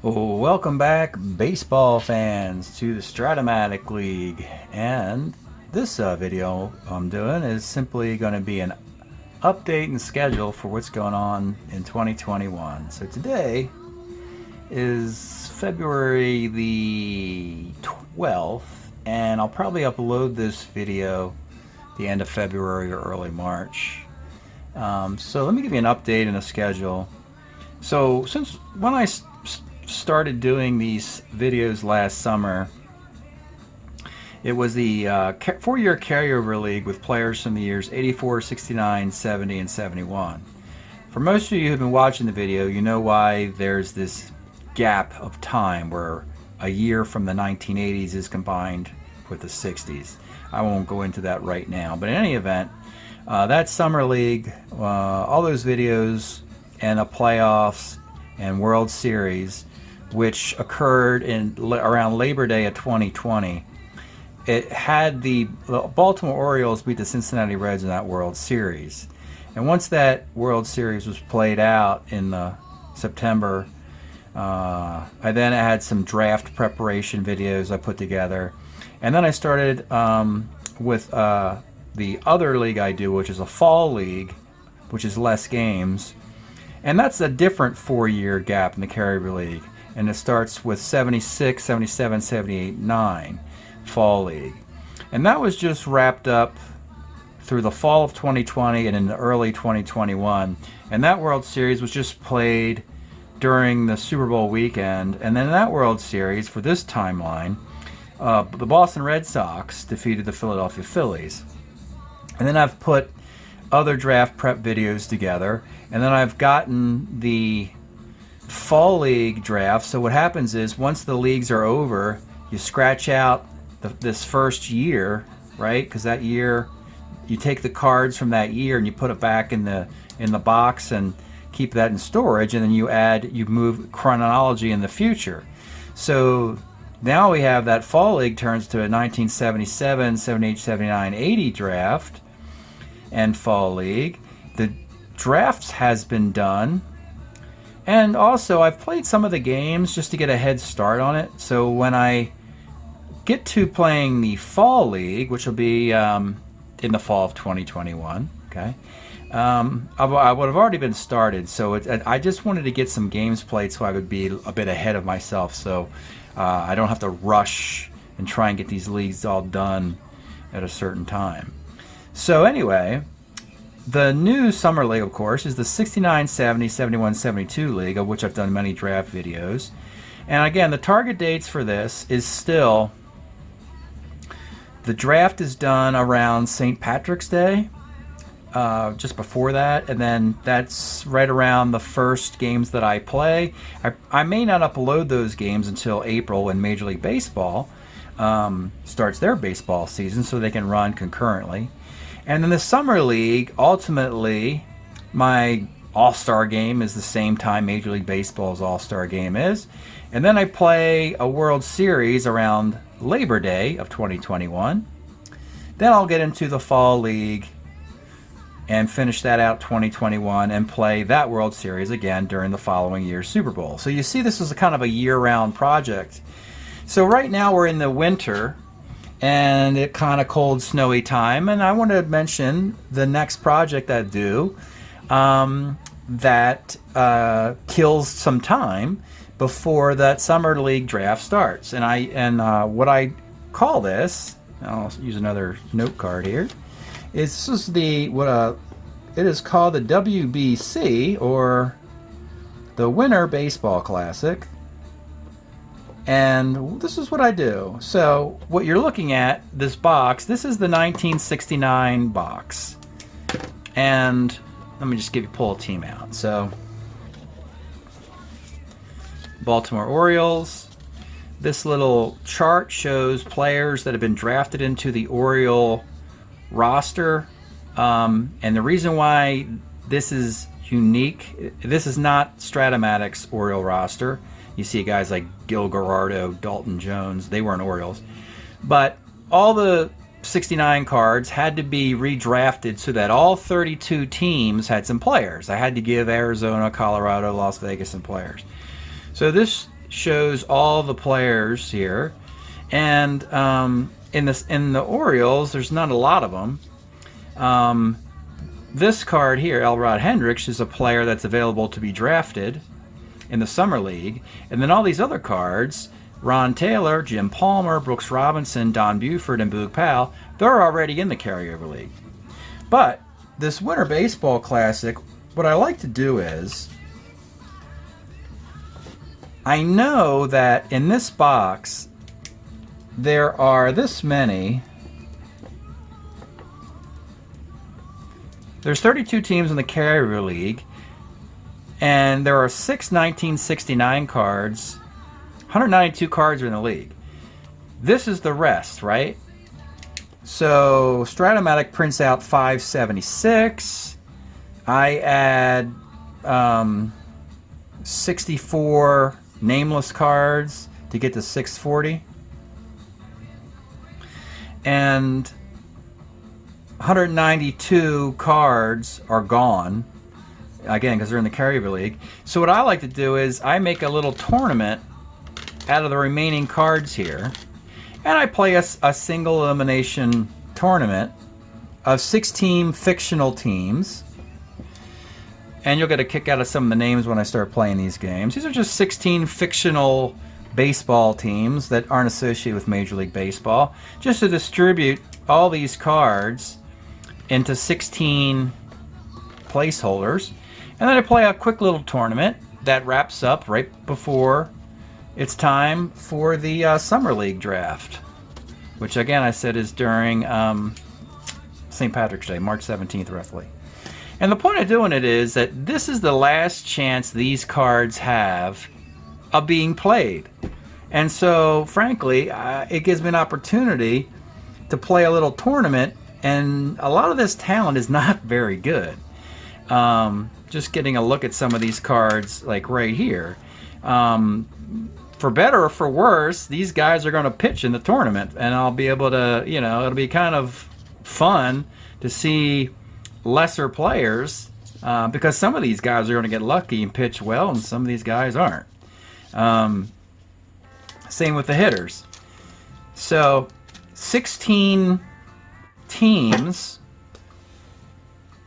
Well, welcome back, baseball fans, to the Strat-O-Matic League. And this video I'm doing is simply going to be an update and schedule for what's going on in 2021. So today is February the 12th, and I'll probably upload this video the end of February or early March. So let me give you an update and a schedule. So since when I started doing these videos last summer, it was the 4-year Carryover League with players from the years 84, 69, 70, and 71. For most of you who've been watching the video, you know why there's this gap of time where a year from the 1980s is combined with the 60s. I won't go into that right now, but in any event, that summer league, all those videos and the playoffs and World Series, which occurred in around Labor Day of 2020, it had the Baltimore Orioles beat the Cincinnati Reds in that World Series. And once that World Series was played out in September, I then had some draft preparation videos I put together. And then I started with the other league I do, which is a fall league, which is less games. And that's a different 4-year gap in the Carryover League. And it starts with 76, 77, 78, 9 fall league. And that was just wrapped up through the fall of 2020 and in the early 2021. And that World Series was just played during the Super Bowl weekend. And then in that World Series, for this timeline, the Boston Red Sox defeated the Philadelphia Phillies. And then I've put other draft prep videos together. And then I've gotten the fall league draft. So what happens is once the leagues are over, you scratch out this first year, right? Because that year, you take the cards from that year and you put it back in the box and keep that in storage, and then you move chronology in the future. So now we have that fall league turns to a 1977, 78, 79, 80 draft and fall league. The drafts has been done. And also, I've played some of the games just to get a head start on it. So when I get to playing the fall league, which will be in the fall of 2021, okay, I would have already been started. So I just wanted to get some games played so I would be a bit ahead of myself. So I don't have to rush and try and get these leagues all done at a certain time. So anyway, the new summer league, of course, is the 69, 70, 71, 72 league, of which I've done many draft videos. And again, the target dates for this is still, the draft is done around St. Patrick's Day, just before that, and then that's right around the first games that I play. I may not upload those games until April when Major League Baseball starts their baseball season, so they can run concurrently. And in the Summer League, ultimately, my All-Star game is the same time Major League Baseball's All-Star game is. And then I play a World Series around Labor Day of 2021. Then I'll get into the Fall League and finish that out 2021 and play that World Series again during the following year's Super Bowl. So you see, this is a kind of a year-round project. So right now we're in the winter, and it kind of cold, snowy time, and I want to mention the next project I do that kills some time before that summer league draft starts. And what I call this, I'll use another note card here, is this is it is called the WBC, or the Winter Baseball Classic. And this is what I do. So what you're looking at, this box, this is the 1969 box. And let me just pull a team out. So Baltimore Orioles. This little chart shows players that have been drafted into the Oriole roster. And the reason why this is unique, this is not Strat-O-Matic's Oriole roster. You see guys like Gil Gerardo, Dalton Jones, they weren't Orioles. But all the 69 cards had to be redrafted so that all 32 teams had some players. I had to give Arizona, Colorado, Las Vegas some players. So this shows all the players here, and in the Orioles, there's not a lot of them. This card here, Elrod Hendricks, is a player that's available to be drafted in the Summer League, and then all these other cards, Ron Taylor, Jim Palmer, Brooks Robinson, Don Buford, and Boog Powell, they're already in the Carryover League. But this Winter Baseball Classic, what I like to do is, I know that in this box there are this many. There's 32 teams in the Carryover League, and there are 6 1969 cards. 192 cards are in the league. This is the rest, right? So Strat-O-Matic prints out 576. I add 64 nameless cards to get to 640. And 192 cards are gone, again, because they're in the Carryover League. So what I like to do is I make a little tournament out of the remaining cards here, and I play a single elimination tournament of 16 fictional teams, and you'll get a kick out of some of the names when I start playing these games. These are just 16 fictional baseball teams that aren't associated with Major League Baseball, just to distribute all these cards into 16 placeholders, and then I play a quick little tournament that wraps up right before it's time for the Summer League draft, which again I said is during St. Patrick's Day, March 17th roughly. And the point of doing it is that this is the last chance these cards have of being played. And so frankly, it gives me an opportunity to play a little tournament, and a lot of this talent is not very good. Just getting a look at some of these cards like right here. For better or for worse, these guys are going to pitch in the tournament, and I'll be able to, it'll be kind of fun to see lesser players, because some of these guys are going to get lucky and pitch well, and some of these guys aren't. Same with the hitters. So 16 teams,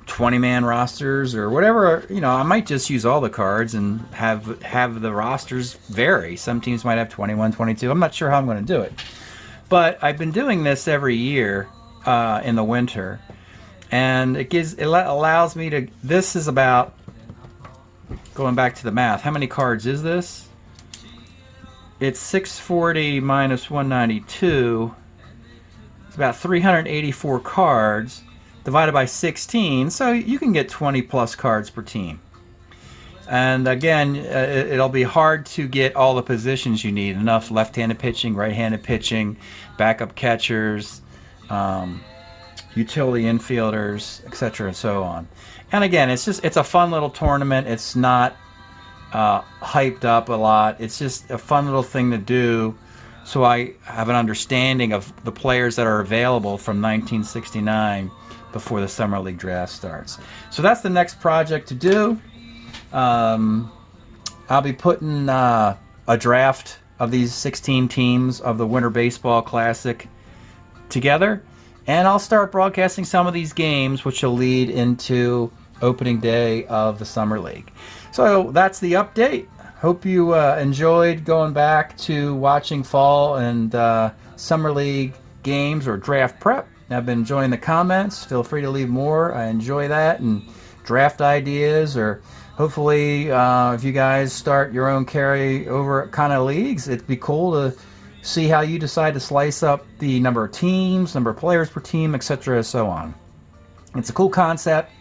20-man rosters or whatever, I might just use all the cards and have the rosters vary. Some teams might have 21, 22. I'm not sure how I'm going to do it. But I've been doing this every year in the winter, and it allows me to, this is about, going back to the math, how many cards is this? It's 640 minus 192. It's about 384 cards divided by 16, so you can get 20 plus cards per team. And again, it'll be hard to get all the positions you need, enough left-handed pitching, right-handed pitching, backup catchers, utility infielders, etc. and so on. And again, it's a fun little tournament. It's not hyped up a lot. It's just a fun little thing to do, so I have an understanding of the players that are available from 1969 before the Summer League draft starts. So that's the next project to do. I'll be putting a draft of these 16 teams of the Winter Baseball Classic together, and I'll start broadcasting some of these games, which will lead into opening day of the Summer League. So that's the update. Hope you enjoyed going back to watching fall and Summer League games or draft prep. I've been enjoying the comments. Feel free to leave more. I enjoy that, and draft ideas, or hopefully if you guys start your own carryover kind of leagues, it'd be cool to see how you decide to slice up the number of teams, number of players per team, etc. and so on. It's a cool concept.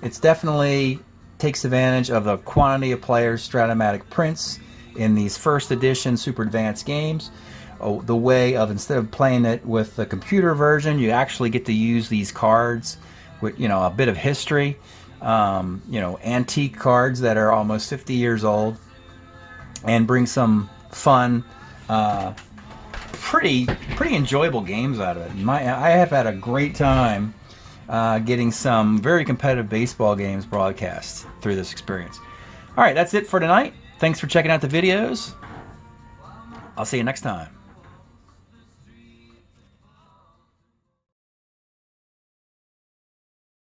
It's definitely takes advantage of the quantity of players Strat-O-Matic prints in these first edition super advanced games. The way of, instead of playing it with the computer version, you actually get to use these cards with a bit of history, antique cards that are almost 50 years old, and bring some fun, pretty enjoyable games out of it. I have had a great time getting some very competitive baseball games broadcast through this experience. All right, that's it for tonight. Thanks for checking out the videos. I'll see you next time.